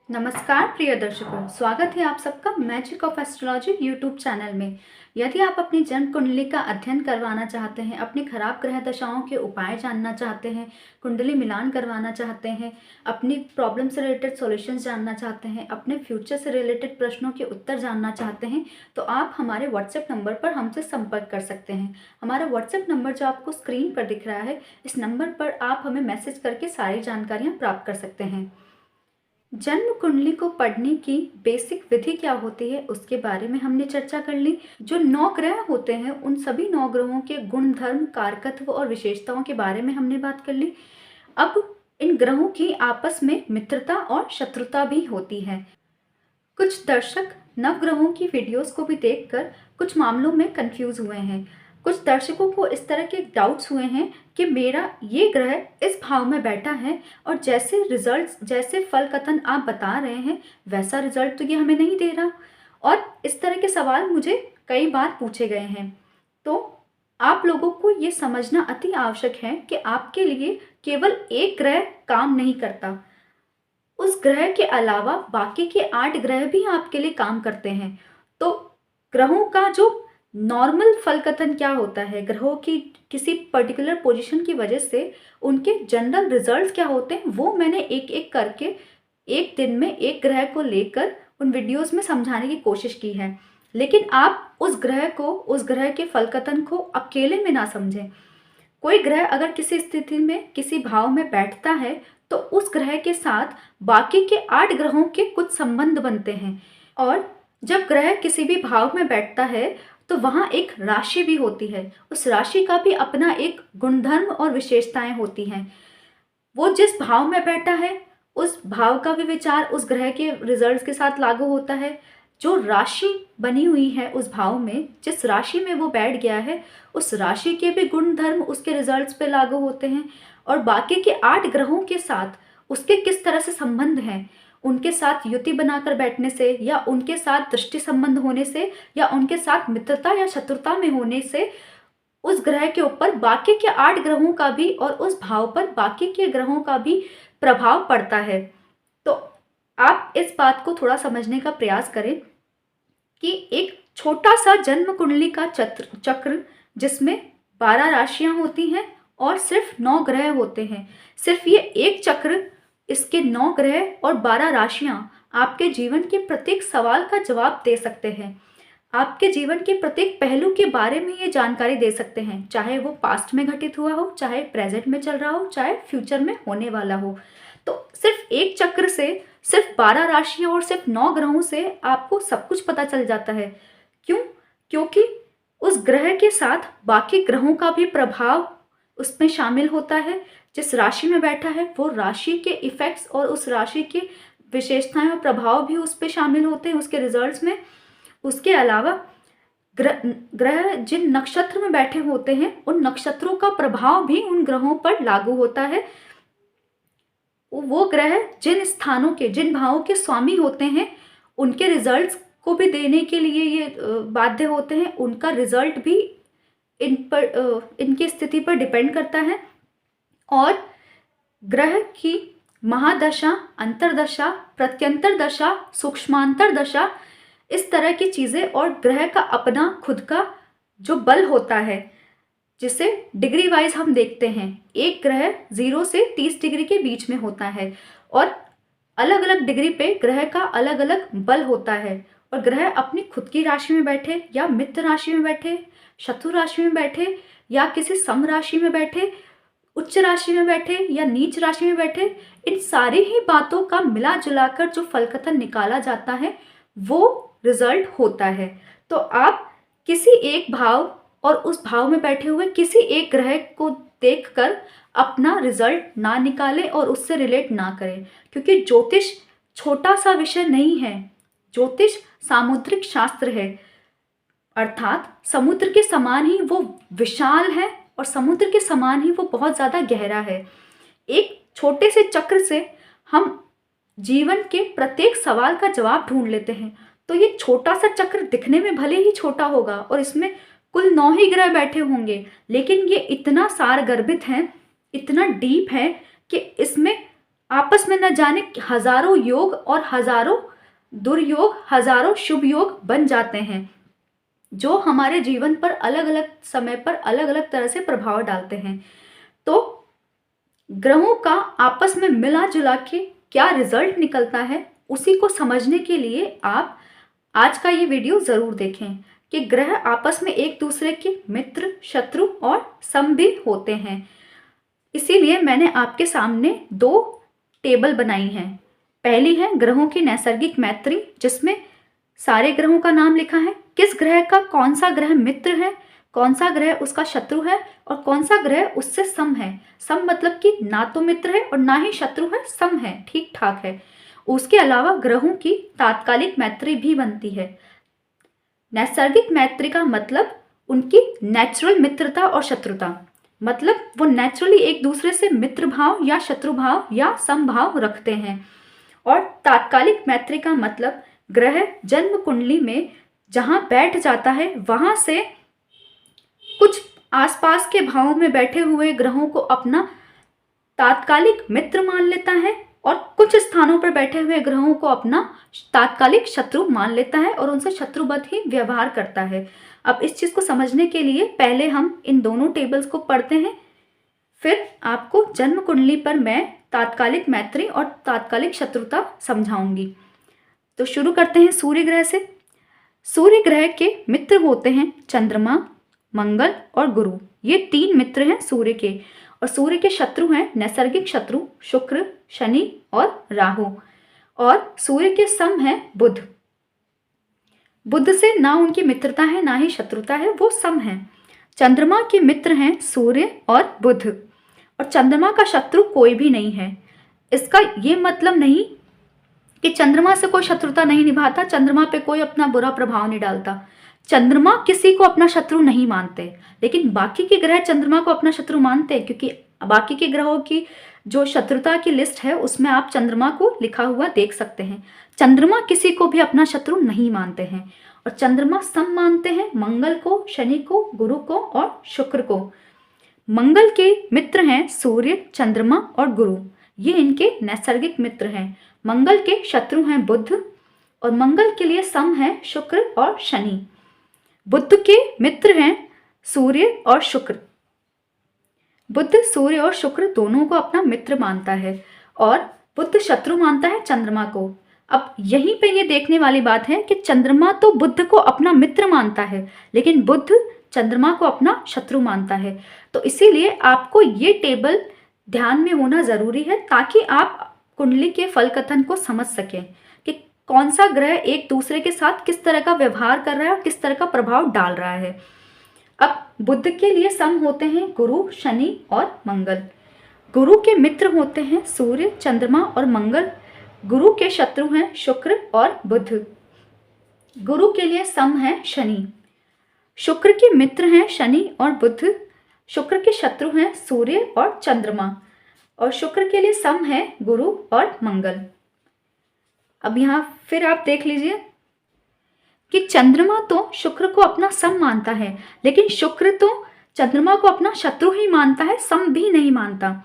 नमस्कार प्रिय दर्शकों, स्वागत है आप सबका magic of astrology YouTube channel में। यदि आप अपनी जन्म कुंडली का अध्ययन करवाना चाहते हैं, अपनी खराब ग्रह दशाओं के उपाय जानना चाहते हैं, कुंडली मिलान करवाना चाहते हैं, अपनी प्रॉब्लम से रिलेटेड सॉल्यूशंस जानना चाहते हैं, अपने फ्यूचर से रिलेटेड प्रश्नों के उत्तर जानना चाहते हैं, तो आप हमारे व्हाट्सएप नंबर पर हमसे संपर्क कर सकते हैं। हमारा व्हाट्सएप नंबर जो आपको स्क्रीन पर दिख रहा है, इस नंबर पर आप हमें मैसेज करके सारी जानकारियाँ प्राप्त कर सकते हैं। जन्म कुंडली को पढ़ने की बेसिक विधि क्या होती है उसके बारे में हमने चर्चा कर ली। जो 9 ग्रह होते हैं उन सभी 9 ग्रहों के गुण, धर्म, कारकत्व और विशेषताओं के बारे में हमने बात कर ली। अब इन ग्रहों की आपस में मित्रता और शत्रुता भी होती है। कुछ दर्शक नवग्रहों की वीडियोस को भी देखकर कुछ मामलों में कंफ्यूज हुए हैं। कुछ दर्शकों को इस तरह के डाउट्स हुए हैं कि मेरा ये ग्रह इस भाव में बैठा है और जैसे रिजल्ट्स, जैसे फल कथन आप बता रहे हैं वैसा रिजल्ट तो ये हमें नहीं दे रहा। और इस तरह के सवाल मुझे कई बार पूछे गए हैं। तो आप लोगों को ये समझना अति आवश्यक है कि आपके लिए केवल एक ग्रह काम नहीं करता, उस ग्रह के अलावा बाकी के 8 ग्रह भी आपके लिए काम करते हैं। तो ग्रहों का जो नॉर्मल फल कथन क्या होता है, ग्रहों की किसी पर्टिकुलर पोजीशन की वजह से उनके जनरल रिजल्ट्स क्या होते हैं, वो मैंने एक एक करके एक दिन में एक ग्रह को लेकर उन वीडियोस में समझाने की कोशिश की है। लेकिन आप उस ग्रह को, उस ग्रह के फल कथन को अकेले में ना समझें। कोई ग्रह अगर किसी स्थिति में, किसी भाव में बैठता है तो उस ग्रह के साथ बाकी के 8 ग्रहों के कुछ संबंध बनते हैं। और जब ग्रह किसी भी भाव में बैठता है तो वहाँ एक राशि भी होती है, उस राशि का भी अपना एक गुणधर्म और विशेषताएं होती हैं। वो जिस भाव में बैठा है उस भाव का भी विचार उस ग्रह के रिजल्ट्स के साथ लागू होता है। जो राशि बनी हुई है उस भाव में, जिस राशि में वो बैठ गया है, उस राशि के भी गुण धर्म उसके रिजल्ट्स पे लागू होते हैं। और बाकी के 8 ग्रहों के साथ उसके किस तरह से संबंध हैं, उनके साथ युति बनाकर बैठने से या उनके साथ दृष्टि संबंध होने से या उनके साथ मित्रता या शत्रुता में होने से उस ग्रह के ऊपर बाकी के 8 ग्रहों का भी और उस भाव पर बाकी के ग्रहों का भी प्रभाव पड़ता है। तो आप इस बात को थोड़ा समझने का प्रयास करें कि एक छोटा सा जन्म कुंडली का चक्र जिसमें 12 राशियां होती हैं और सिर्फ 9 ग्रह होते हैं, सिर्फ ये एक चक्र, इसके 9 ग्रह और 12 राशियां आपके जीवन के प्रत्येक सवाल का जवाब दे सकते हैं। आपके जीवन के प्रत्येक पहलू के बारे में ये जानकारी दे सकते हैं, चाहे वो पास्ट में घटित हुआ हो, चाहे प्रेजेंट में चल रहा हो, चाहे फ्यूचर में होने वाला हो। तो सिर्फ एक चक्र से, सिर्फ 12 राशियों और सिर्फ 9 ग्रहों से आपको सब कुछ पता चल जाता है। क्यों? क्योंकि उस ग्रह के साथ बाकी ग्रहों का भी प्रभाव उसमें शामिल होता है। जिस राशि में बैठा है वो राशि के इफेक्ट्स और उस राशि के विशेषताएं और प्रभाव भी उस पर शामिल होते हैं उसके रिजल्ट्स में। उसके अलावा ग्रह जिन नक्षत्र में बैठे होते हैं उन नक्षत्रों का प्रभाव भी उन ग्रहों पर लागू होता है। वो ग्रह जिन स्थानों के, जिन भावों के स्वामी होते हैं उनके रिजल्ट्स को भी देने के लिए ये बाध्य होते हैं। उनका रिजल्ट भी इनकी स्थिति पर डिपेंड करता है। और ग्रह की महादशा, अंतरदशा, प्रत्यंतर दशा, सूक्ष्मांतर दशा, इस तरह की चीजें, और ग्रह का अपना खुद का जो बल होता है जिसे डिग्री वाइज हम देखते हैं। एक ग्रह 0 से 30 डिग्री के बीच में होता है और अलग अलग डिग्री पे ग्रह का अलग अलग बल होता है। और ग्रह अपनी खुद की राशि में बैठे या मित्र राशि में बैठे, शत्रु राशि में बैठे या किसी सम राशि में बैठे, उच्च राशि में बैठे या नीच राशि में बैठे, इन सारी ही बातों का मिला जुलाकर जो फलकथन निकाला जाता है वो रिजल्ट होता है। तो आप किसी एक भाव और उस भाव में बैठे हुए किसी एक ग्रह को देखकर अपना रिजल्ट ना निकालें और उससे रिलेट ना करें, क्योंकि ज्योतिष छोटा सा विषय नहीं है। ज्योतिष सामुद्रिक शास्त्र है, अर्थात समुद्र के समान ही वो विशाल है और समुद्र के समान ही वो बहुत ज़्यादा गहरा है। एक छोटे से चक्र से हम जीवन के प्रत्येक सवाल का जवाब ढूंढ लेते हैं। तो ये छोटा सा चक्र दिखने में भले ही छोटा होगा और इसमें कुल 9 ही ग्रह बैठे होंगे, लेकिन ये इतना सार गर्भित है, इतना डीप है कि इसमें आपस में न जाने हजारों योग और हजारों दुर्योग, हजारों शुभ योग बन जाते हैं, जो हमारे जीवन पर अलग अलग समय पर अलग अलग तरह से प्रभाव डालते हैं। तो ग्रहों का आपस में मिला जुला के क्या रिजल्ट निकलता है, उसी को समझने के लिए आप आज का ये वीडियो जरूर देखें कि ग्रह आपस में एक दूसरे के मित्र, शत्रु और सम भी होते हैं। इसीलिए मैंने आपके सामने दो टेबल बनाई हैं। पहली है ग्रहों की नैसर्गिक मैत्री, जिसमें सारे ग्रहों का नाम लिखा है, किस ग्रह का कौन सा ग्रह मित्र है, कौन सा ग्रह उसका शत्रु है और कौन सा ग्रह उससे सम है। सम मतलब कि ना तो मित्र है और ना ही शत्रु है, सम है, ठीक ठाक है। उसके अलावा ग्रहों की तात्कालिक मैत्री भी बनती है। नैसर्गिक मैत्री का मतलब उनकी नेचुरल मित्रता और शत्रुता, मतलब वो नेचुरली एक दूसरे से मित्र भाव या शत्रु भाव या समभाव रखते हैं। और तात्कालिक मैत्री का मतलब ग्रह जन्म कुंडली में जहां बैठ जाता है, वहां से कुछ आसपास के भावों में बैठे हुए ग्रहों को अपना तात्कालिक मित्र मान लेता है और कुछ स्थानों पर बैठे हुए ग्रहों को अपना तात्कालिक शत्रु मान लेता है और उनसे शत्रुवत ही व्यवहार करता है। अब इस चीज को समझने के लिए पहले हम इन दोनों टेबल्स को पढ़ते हैं, फिर आपको जन्म कुंडली पर मैं तात्कालिक मैत्री और तात्कालिक शत्रुता समझाऊंगी। तो शुरू करते हैं सूर्य ग्रह से। सूर्य ग्रह के मित्र होते हैं चंद्रमा, मंगल और गुरु। ये तीन मित्र हैं सूर्य के। और सूर्य के शत्रु हैं नैसर्गिक शत्रु शुक्र, शनि और राहु। और सूर्य के सम है बुध। बुध से ना उनकी मित्रता है ना ही शत्रुता है, वो सम है। चंद्रमा के मित्र हैं सूर्य और बुध, और चंद्रमा का शत्रु कोई भी नहीं है। इसका ये मतलब नहीं कि चंद्रमा से कोई शत्रुता नहीं निभाता, चंद्रमा पे कोई अपना बुरा प्रभाव नहीं डालता। चंद्रमा किसी को अपना शत्रु नहीं मानते, लेकिन बाकी के ग्रह चंद्रमा को अपना शत्रु मानते हैं, क्योंकि बाकी के ग्रहों की जो शत्रुता की लिस्ट है उसमें आप चंद्रमा को लिखा हुआ देख सकते हैं। चंद्रमा किसी को भी अपना शत्रु नहीं मानते हैं। और चंद्रमा सम मानते हैं मंगल को, शनि को, गुरु को और शुक्र को। मंगल के मित्र हैं सूर्य, चंद्रमा और गुरु। ये इनके नैसर्गिक मित्र हैं। मंगल के शत्रु हैं बुध, और मंगल के लिए सम है शुक्र और शनि। बुध के मित्र हैं सूर्य और शुक्र। बुध सूर्य और शुक्र दोनों को अपना मित्र मानता है, और बुध शत्रु मानता है चंद्रमा को। अब यहीं पे ये देखने वाली बात है कि चंद्रमा तो बुध को अपना मित्र मानता है, लेकिन बुध चंद्रमा को अपना शत्रु मानता है। तो इसीलिए आपको ये टेबल ध्यान में होना जरूरी है, ताकि आप कुंडली के फल कथन को समझ सकें कि कौन सा ग्रह एक दूसरे के साथ किस तरह का व्यवहार कर रहा है और किस तरह का प्रभाव डाल रहा है। अब बुध के लिए सम होते हैं गुरु, शनि और मंगल। गुरु के मित्र होते हैं सूर्य, चंद्रमा और मंगल। गुरु के शत्रु हैं शुक्र और बुध। गुरु के लिए सम है शनि। शुक्र के मित्र हैं शनि और बुध। शुक्र के शत्रु हैं सूर्य और चंद्रमा, और शुक्र के लिए सम है गुरु और मंगल। अब यहां फिर आप देख लीजिए कि चंद्रमा तो शुक्र को अपना सम मानता है, लेकिन शुक्र तो चंद्रमा को अपना शत्रु ही मानता है, सम भी नहीं मानता।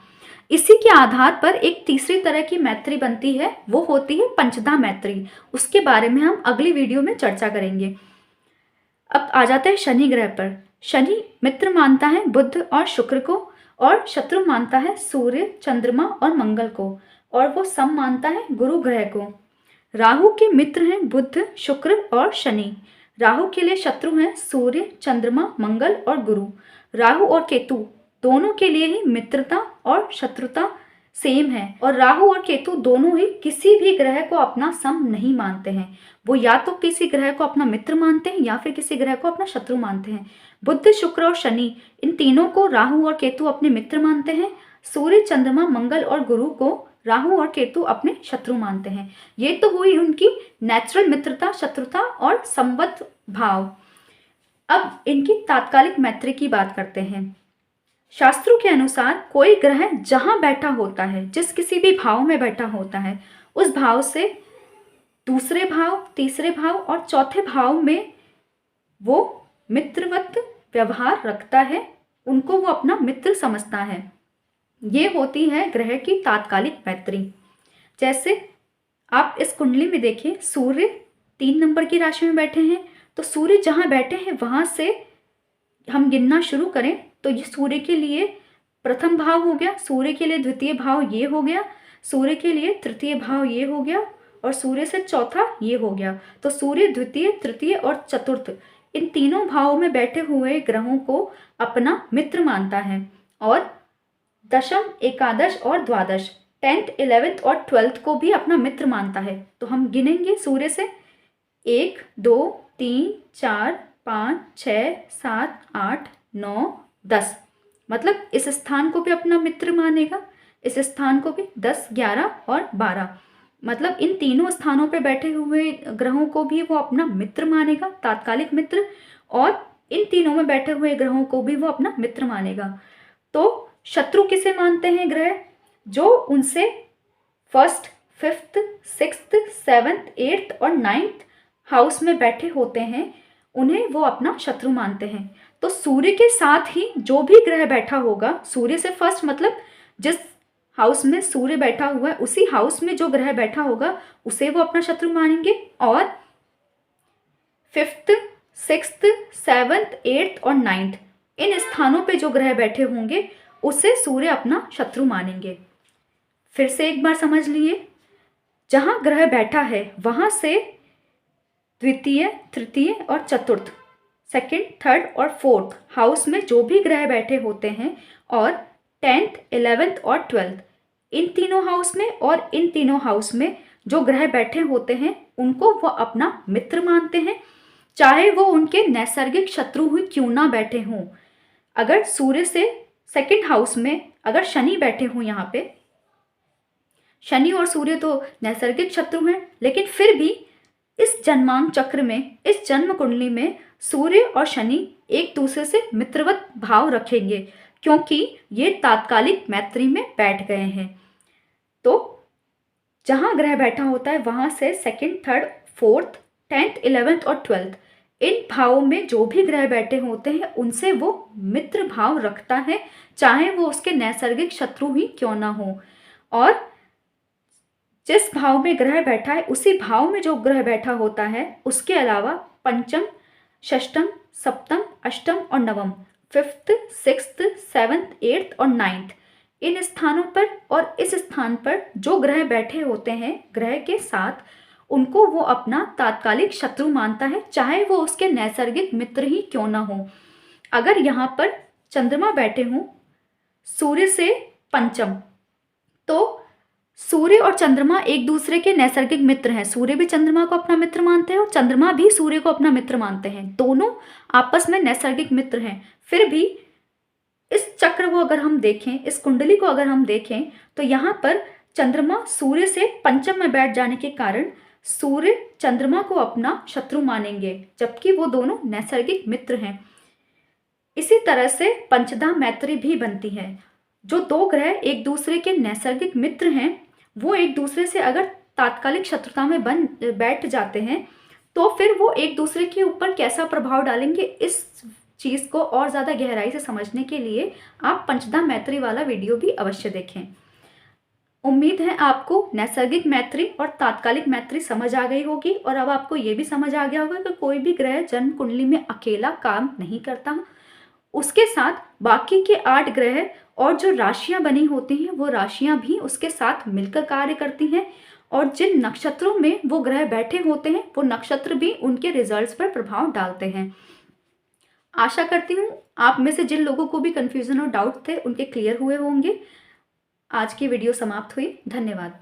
इसी के आधार पर एक तीसरी तरह की मैत्री बनती है, वो होती है पंचधा मैत्री। उसके बारे में हम अगली वीडियो में चर्चा करेंगे। अब आ जाते हैं शनि ग्रह पर। शनि मित्र मानता है बुध और शुक्र को, और शत्रु मानता है सूर्य, चंद्रमा और मंगल को, और वो सम मानता है गुरु ग्रह को। राहु के मित्र हैं बुध, शुक्र और शनि। राहु के लिए शत्रु हैं सूर्य, चंद्रमा, मंगल और गुरु। राहु और केतु दोनों के लिए ही मित्रता और शत्रुता सेम है, और राहु और केतु दोनों ही किसी भी ग्रह को अपना सम नहीं मानते हैं। वो या तो किसी ग्रह को अपना मित्र मानते हैं या फिर किसी ग्रह को अपना शत्रु मानते हैं। बुध, शुक्र और शनि, इन तीनों को राहु और केतु अपने मित्र मानते हैं। सूर्य, चंद्रमा, मंगल और गुरु को राहु और केतु अपने शत्रु मानते हैं। ये तो हुई उनकी नेचुरल मित्रता, शत्रुता और संवत भाव। अब इनकी तात्कालिक मैत्री की बात करते हैं। शास्त्रों के अनुसार कोई ग्रह जहां बैठा होता है, जिस किसी भी भाव में बैठा होता है, उस भाव से दूसरे भाव, तीसरे भाव और चौथे भाव में वो मित्रवत व्यवहार रखता है, उनको वो अपना मित्र समझता है। ये होती है ग्रह की तात्कालिक मैत्री। जैसे आप इस कुंडली में देखिए, सूर्य 3 नंबर की राशि में बैठे हैं, तो सूर्य जहाँ बैठे हैं वहाँ से हम गिनना शुरू करें तो ये सूर्य के लिए प्रथम भाव हो गया, सूर्य के लिए द्वितीय भाव ये हो गया, सूर्य के लिए तृतीय भाव ये हो गया, और सूर्य से चौथा ये हो गया। तो सूर्य द्वितीय, तृतीय और चतुर्थ इन तीनों भावों में बैठे हुए ग्रहों को अपना मित्र मानता है, और दशम, एकादश और द्वादश, 10th, 11th और 12th को भी अपना मित्र मानता है। तो हम गिनेंगे सूर्य से 1, 2, 3, 4, 5, 6, 7, 8, 9, 10, मतलब इस स्थान को भी अपना मित्र मानेगा, इस स्थान को भी 10, 11 और 12, मतलब इन तीनों स्थानों पे बैठे हुए ग्रहों को भी वो अपना मित्र मानेगा, तात्कालिक मित्र, और इन तीनों में बैठे हुए ग्रहों को भी वो अपना मित्र मानेगा। तो शत्रु किसे मानते हैं ग्रह? जो उनसे 1st, 5th, 6th, 7th, 8th और 9th हाउस में बैठे होते हैं, उन्हें वो अपना शत्रु मानते हैं। तो सूर्य के साथ ही जो भी ग्रह बैठा होगा, सूर्य से फर्स्ट मतलब जिस हाउस में सूर्य बैठा हुआ है उसी हाउस में जो ग्रह बैठा होगा उसे वो अपना शत्रु मानेंगे, और 5th, 6th, 7th, 8th और 9th इन स्थानों पे जो ग्रह बैठे होंगे उसे सूर्य अपना शत्रु मानेंगे। फिर से एक बार समझ लिए, जहाँ ग्रह बैठा है वहाँ से द्वितीय, तृतीय और चतुर्थ, 2nd, 3rd और 4th हाउस में जो भी ग्रह बैठे होते हैं, और 10th, 11th और 12th इन तीनों हाउस में और इन तीनों हाउस में जो ग्रह बैठे होते हैं उनको वो अपना मित्र मानते हैं, चाहे वो उनके नैसर्गिक शत्रु ही क्यों ना बैठे हों। अगर सूर्य से 2nd हाउस में अगर शनि बैठे हों, यहाँ पे शनि और सूर्य तो नैसर्गिक शत्रु हैं, लेकिन फिर भी इस जन्मांग चक्र में, इस जन्म कुंडली में सूर्य और शनि एक दूसरे से मित्रवत भाव रखेंगे, क्योंकि ये तात्कालिक मैत्री में बैठ गए हैं। तो जहाँ ग्रह बैठा होता है वहाँ से 2nd, 3rd, 4th, 10th, 11th और 12th इन भावों में जो भी ग्रह बैठे होते हैं उनसे वो मित्र भाव रखता है, चाहे वो उसके नैसर्गिक शत्रु ही क्यों ना हो। और जिस भाव में ग्रह बैठा है उसी भाव में जो ग्रह बैठा होता है उसके अलावा पंचम, षष्टम, सप्तम, अष्टम और नवम, 5th, 6th, 7th, 8th और 9th इन स्थानों पर और इस स्थान पर जो ग्रह बैठे होते हैं ग्रह के साथ, उनको वो अपना तात्कालिक शत्रु मानता है, चाहे वो उसके नैसर्गिक मित्र ही क्यों ना हो। अगर यहाँ पर चंद्रमा बैठे हों सूर्य से पंचम, तो सूर्य और चंद्रमा एक दूसरे के नैसर्गिक मित्र हैं। सूर्य भी चंद्रमा को अपना मित्र मानते हैं और चंद्रमा भी सूर्य को अपना मित्र मानते हैं, दोनों आपस में नैसर्गिक मित्र हैं। फिर भी इस चक्र को अगर हम देखें, इस कुंडली को अगर हम देखें, तो यहाँ पर चंद्रमा सूर्य से पंचम में बैठ जाने के कारण सूर्य चंद्रमा को अपना शत्रु मानेंगे, जबकि वो दोनों नैसर्गिक मित्र हैं। इसी तरह से पंचदा मैत्री भी बनती है। जो दो ग्रह एक दूसरे के नैसर्गिक मित्र हैं वो एक दूसरे से अगर तात्कालिक शत्रुता में बैठ जाते हैं तो फिर वो एक दूसरे के ऊपर कैसा प्रभाव डालेंगे, इस चीज़ को और ज़्यादा गहराई से समझने के लिए आप पंचदा मैत्री वाला वीडियो भी अवश्य देखें। उम्मीद है आपको नैसर्गिक मैत्री और तात्कालिक मैत्री समझ आ गई होगी, और अब आपको ये भी समझ आ गया होगा कि कोई भी ग्रह जन्म कुंडली में अकेला काम नहीं करता, उसके साथ बाकी के 8 ग्रह और जो राशियां बनी होती हैं वो राशियां भी उसके साथ मिलकर कार्य करती हैं, और जिन नक्षत्रों में वो ग्रह बैठे होते हैं वो नक्षत्र भी उनके रिजल्ट्स पर प्रभाव डालते हैं। आशा करती हूँ आप में से जिन लोगों को भी कन्फ्यूजन और डाउट थे उनके क्लियर हुए होंगे। आज की वीडियो समाप्त हुई। धन्यवाद।